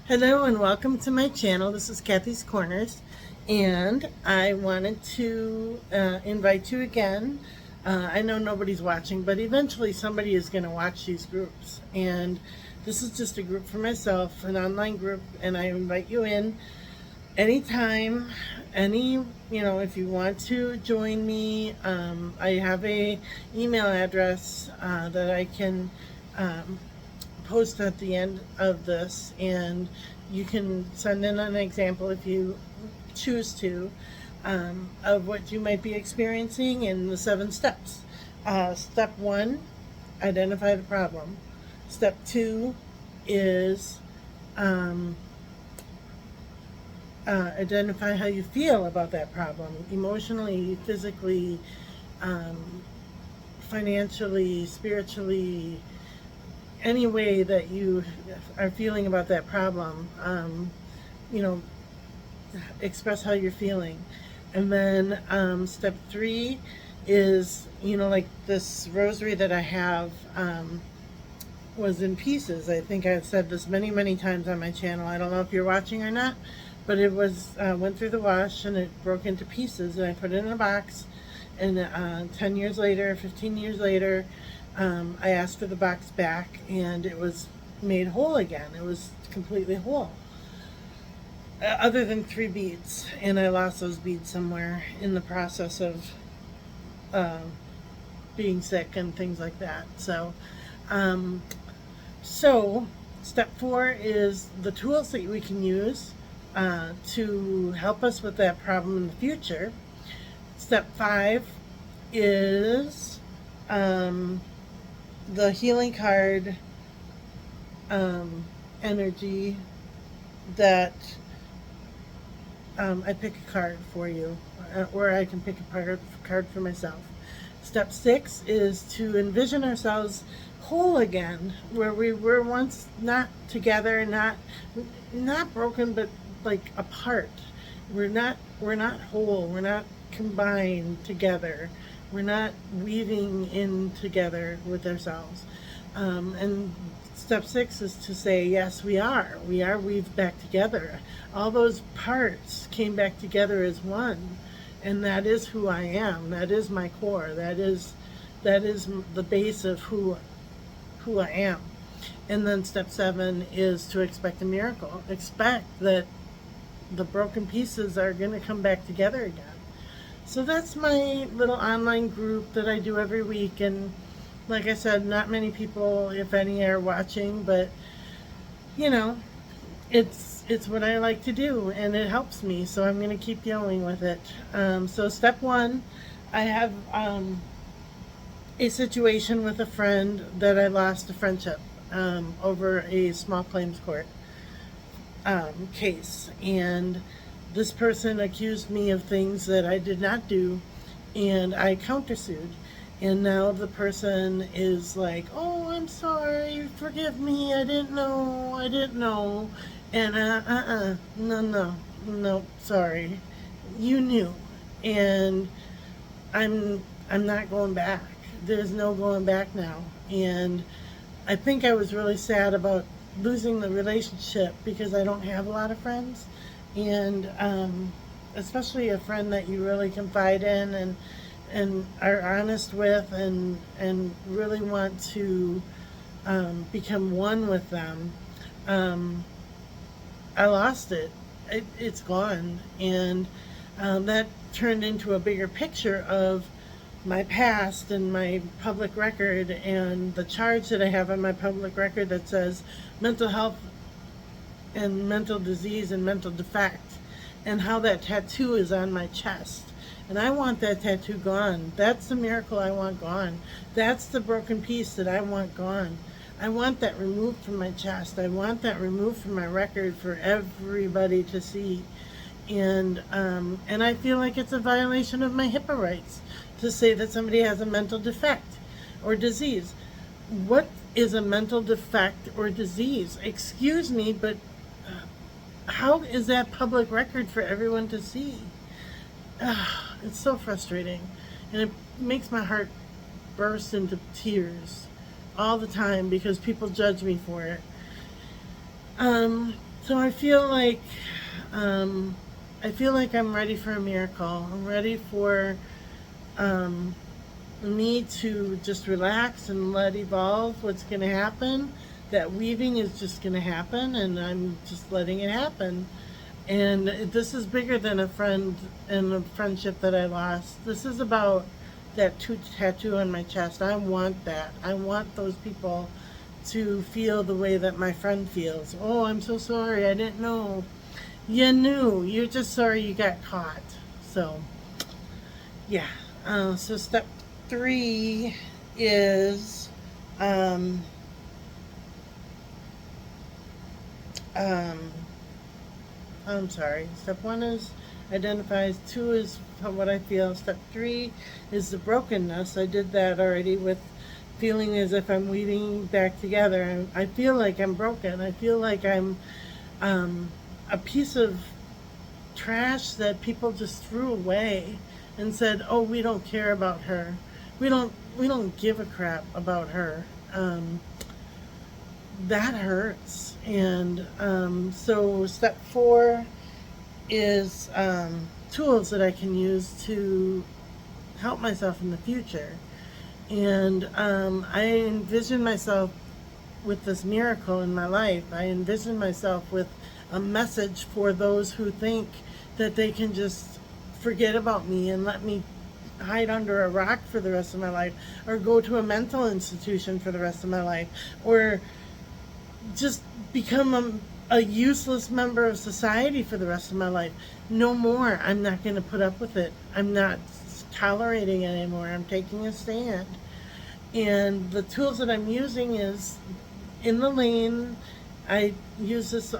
Hello and welcome to my channel. This is Kathy's Corners, and I wanted to invite you again. I know nobody's watching, but eventually somebody is going to watch these groups, and this is just a group for myself, an online group, and I invite you in anytime, if you want to join me. I have a email address that I can post at the end of this, and you can send in an example if you choose to, of what you might be experiencing in the 7 steps. Step 1, identify the problem. Step 2 is identify how you feel about that problem, emotionally, physically, financially, spiritually, any way that you are feeling about that problem. Express how you're feeling. And then step 3 is, like this rosary that I have was in pieces. I think I've said this many, many times on my channel. I don't know if you're watching or not, but it was went through the wash and it broke into pieces, and I put it in a box. And 10 years later, 15 years later, I asked for the box back, and it was made whole again. It was completely whole, other than 3 beads, and I lost those beads somewhere in the process of being sick and things like that. So step 4 is the tools that we can use to help us with that problem in the future. Step 5 is the healing card energy that I pick a card for you, or I can pick a card for myself. Step 6 is to envision ourselves whole again, where we were once not together, not broken, but like apart. We're not whole. We're not combined together. We're not weaving in together with ourselves. And step 6 is to say, yes, we are weaved back together. All those parts came back together as one, and that is who I am. That is my core. That is the base of who I am. And then step 7 is to expect a miracle. Expect that the broken pieces are going to come back together again. So that's my little online group that I do every week, and like I said, not many people, if any, are watching, but it's what I like to do, and it helps me, so I'm going to keep going with it. So step 1, I have a situation with a friend that I lost a friendship over a small claims court case, and this person accused me of things that I did not do, and I countersued. And now the person is like, oh, I'm sorry, forgive me, I didn't know. And no, sorry. You knew. And I'm not going back. There's no going back now. And I think I was really sad about losing the relationship because I don't have a lot of friends. And especially a friend that you really confide in and are honest with and really want to become one with them. I lost it. It's gone. And that turned into a bigger picture of my past and my public record, and the charge that I have on my public record that says mental health and mental disease and mental defect, and how that tattoo is on my chest. And I want that tattoo gone. That's the miracle I want gone. That's the broken piece that I want gone. I want that removed from my chest. I want that removed from my record for everybody to see. And I feel like it's a violation of my HIPAA rights to say that somebody has a mental defect or disease. What is a mental defect or disease? Excuse me, but how is that public record for everyone to see? It's so frustrating, and it makes my heart burst into tears all the time because people judge me for it. So I feel like I'm ready for a miracle. I'm ready for um, me to just relax and let evolve what's going to happen. That weaving is just going to happen, and I'm just letting it happen. And this is bigger than a friend and a friendship that I lost. This is about that tattoo on my chest. I want that. I want those people to feel the way that my friend feels. Oh, I'm so sorry. I didn't know. You knew. You're just sorry you got caught. So, yeah. So step 3 is um, I'm sorry. Step 1 is identifies. 2 is what I feel. Step 3 is the brokenness. I did that already with feeling as if I'm weaving back together. I feel like I'm broken. I feel like I'm a piece of trash that people just threw away and said, "Oh, we don't care about her. We don't give a crap about her." That hurts. And so step 4 is tools that I can use to help myself in the future. And I envision myself with this miracle in my life. I envision myself with a message for those who think that they can just forget about me and let me hide under a rock for the rest of my life, or go to a mental institution for the rest of my life, or just become a useless member of society for the rest of my life. No more. I'm not going to put up with it. I'm not tolerating it anymore. I'm taking a stand. And the tools that I'm using is in the lane. I use this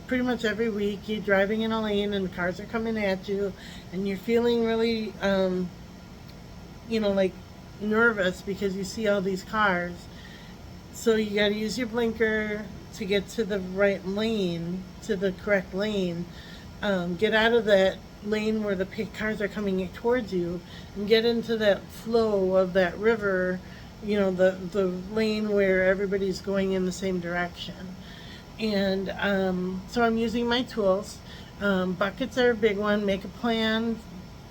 pretty much every week. You're driving in a lane and cars are coming at you, and you're feeling really, like nervous because you see all these cars. So you got to use your blinker to get to the right lane, to the correct lane. Get out of that lane where the cars are coming towards you, and get into that flow of that river, the lane where everybody's going in the same direction. And so I'm using my tools. Buckets are a big one. Make a plan,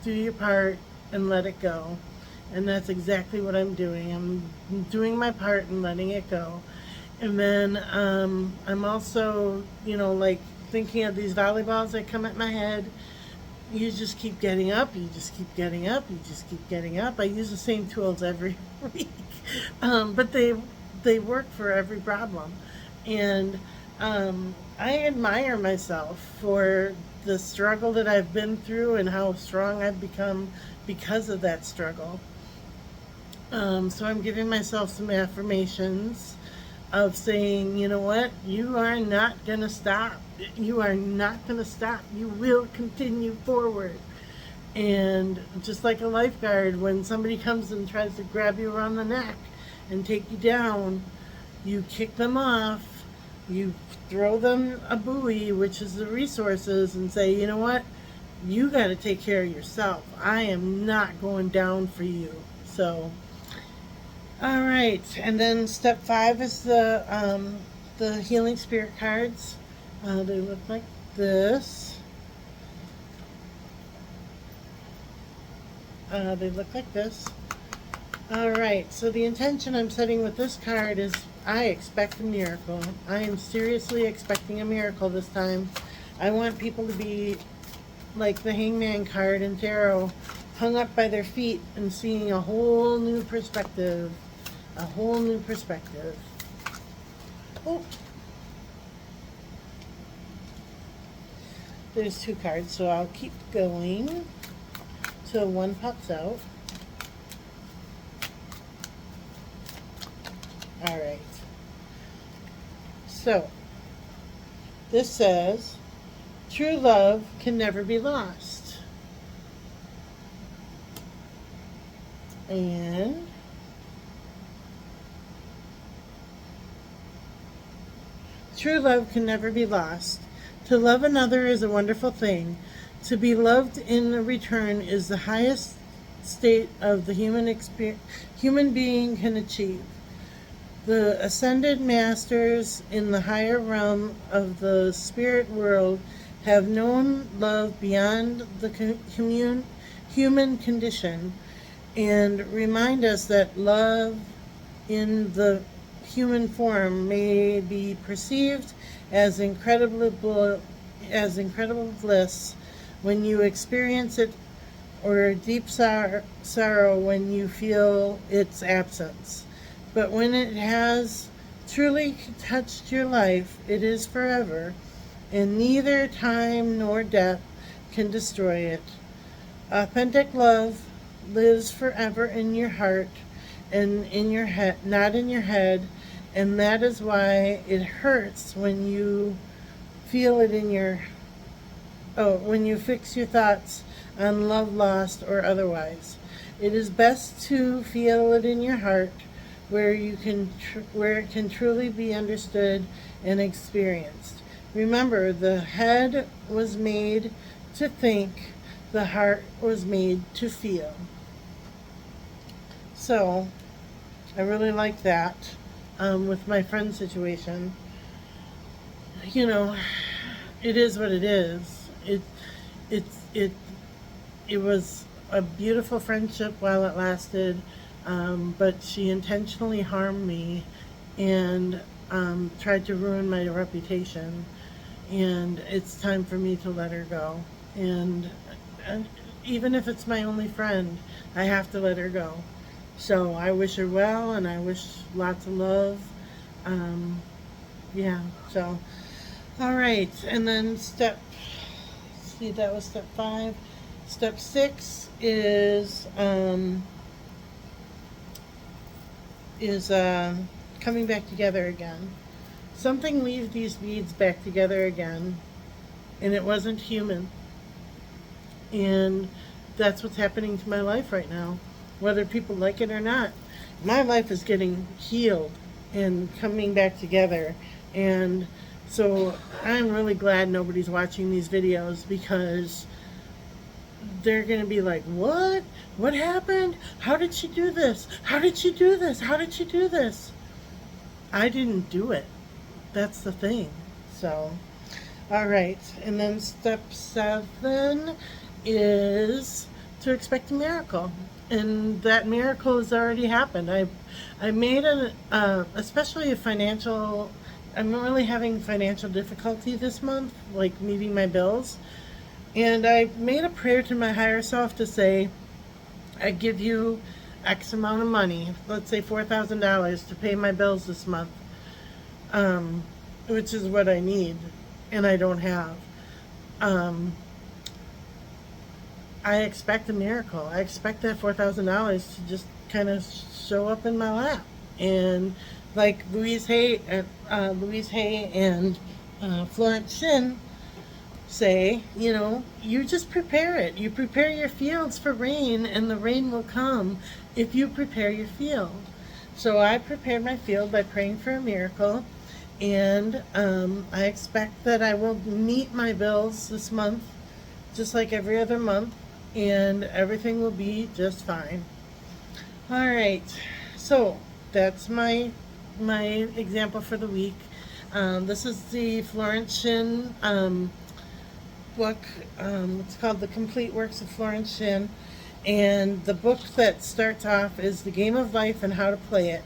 do your part, and let it go. And that's exactly what I'm doing. I'm doing my part and letting it go. And then I'm also, thinking of these volleyballs that come at my head. You just keep getting up. You just keep getting up. You just keep getting up. I use the same tools every week, but they work for every problem. And I admire myself for the struggle that I've been through and how strong I've become because of that struggle. So I'm giving myself some affirmations of saying, you know what, you are not going to stop. You are not going to stop. You will continue forward. And just like a lifeguard, when somebody comes and tries to grab you around the neck and take you down, you kick them off, you throw them a buoy, which is the resources, and say, you know what, you got to take care of yourself. I am not going down for you. So, all right. And then step 5 is the healing spirit cards. They look like this. They look like this. All right. So the intention I'm setting with this card is I expect a miracle. I am seriously expecting a miracle this time. I want people to be like the Hangman card in tarot, hung up by their feet and seeing a whole new perspective. A whole new perspective. Oh. There's 2 cards, so I'll keep going till one pops out. All right. So, this says, true love can never be lost. And true love can never be lost. To love another is a wonderful thing. To be loved in return is the highest state of the human being can achieve. The ascended masters in the higher realm of the spirit world have known love beyond the human condition and remind us that love in the human form may be perceived as incredible bliss when you experience it, or deep sorrow when you feel its absence. But when it has truly touched your life, it is forever, and neither time nor death can destroy it. Authentic love lives forever in your heart and in your head, not in your head, and that is why it hurts when you feel it in your when you fix your thoughts on love lost or otherwise. It is best to feel it in your heart, where where it can truly be understood and experienced. Remember, the head was made to think, the heart was made to feel. So, I really like that with my friend situation. You know, it is what it is. It was a beautiful friendship while it lasted, but she intentionally harmed me and tried to ruin my reputation. And it's time for me to let her go. And even if it's my only friend, I have to let her go. So I wish her well, and I wish lots of love. Yeah, so, all right. And then that was step 5. Step 6 is coming back together again. Something weaved these beads back together again, and it wasn't human. And that's what's happening to my life right now, whether people like it or not. My life is getting healed and coming back together. And so I'm really glad nobody's watching these videos, because they're going to be like, what? What happened? How did she do this? How did she do this? How did she do this? I didn't do it. That's the thing. So, all right. And then step 7 is to expect a miracle. And that miracle has already happened. I made especially a financial, I'm really having financial difficulty this month, like meeting my bills. And I made a prayer to my higher self to say, I give you X amount of money, let's say $4,000 to pay my bills this month, which is what I need and I don't have. I expect a miracle. I expect that $4,000 to just kind of show up in my lap. And like Louise Hay and Florence Shin say, you know, you just prepare it. You prepare your fields for rain, and the rain will come if you prepare your field. So I prepared my field by praying for a miracle, and I expect that I will meet my bills this month, just like every other month, and everything will be just fine. All right, so that's my example for the week. This is the Florence Shin book. It's called The Complete Works of Florence Shin, and the book that starts off is The Game of Life and How to Play It.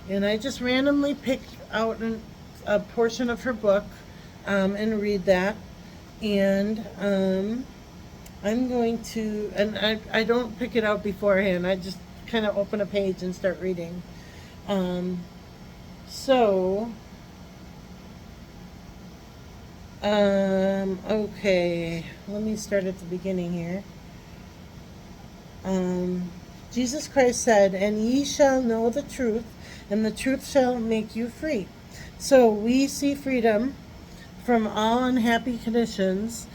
And I just randomly picked out a portion of her book and read that. And I'm going to, and I don't pick it out beforehand. I just kind of open a page and start reading. Okay, let me start at the beginning here. Jesus Christ said, "And ye shall know the truth, and the truth shall make you free." So we see freedom from all unhappy conditions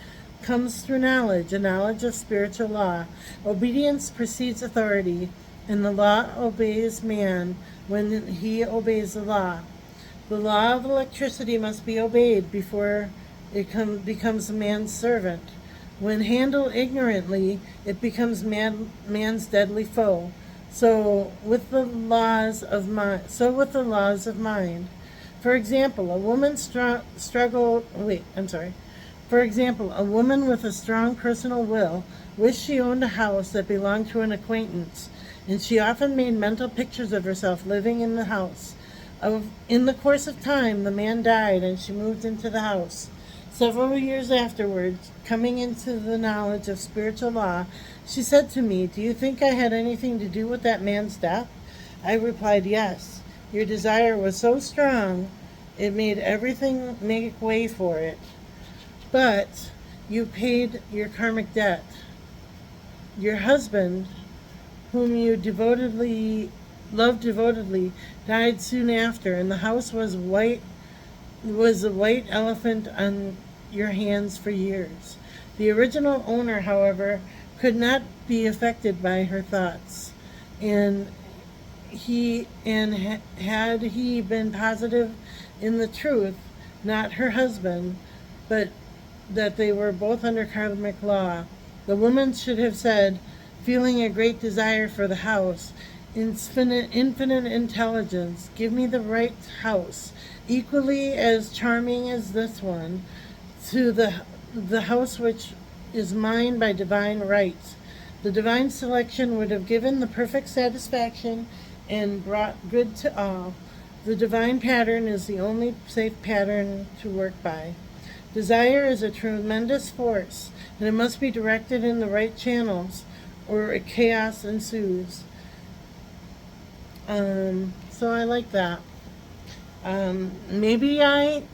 comes through knowledge, a knowledge of spiritual law. Obedience precedes authority, and the law obeys man when he obeys the law. The law of electricity must be obeyed before it becomes a man's servant. When handled ignorantly, it becomes man's deadly foe. So with the laws of mind. For example, a woman For example, a woman with a strong personal will wished she owned a house that belonged to an acquaintance, and she often made mental pictures of herself living in the house. In the course of time, the man died, and she moved into the house. Several years afterwards, coming into the knowledge of spiritual law, she said to me, "Do you think I had anything to do with that man's death?" I replied, "Yes. Your desire was so strong, it made everything make way for it. But you paid your karmic debt. Your husband, whom you loved devotedly, died soon after, and the house was a white elephant on your hands for years. The original owner, however, could not be affected by her thoughts, and had he been positive in the truth, not her husband, but that they were both under karmic law, the woman should have said, feeling a great desire for the house, infinite intelligence, give me the right house, equally as charming as this one, to the house which is mine by divine right. The divine selection would have given the perfect satisfaction and brought good to all. The divine pattern is the only safe pattern to work by. Desire is a tremendous force, and it must be directed in the right channels, or chaos ensues." So I like that. Maybe I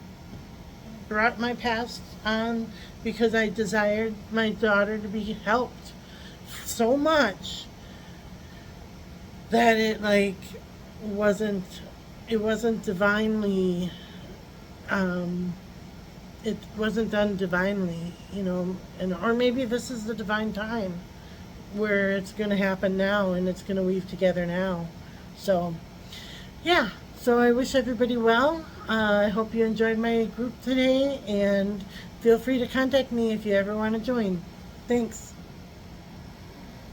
brought my past on because I desired my daughter to be helped so much that it wasn't divinely it wasn't done divinely, or maybe this is the divine time where it's going to happen now and it's going to weave together now. So yeah, so I wish everybody well. I hope you enjoyed my group today, and feel free to contact me if you ever want to join. Thanks.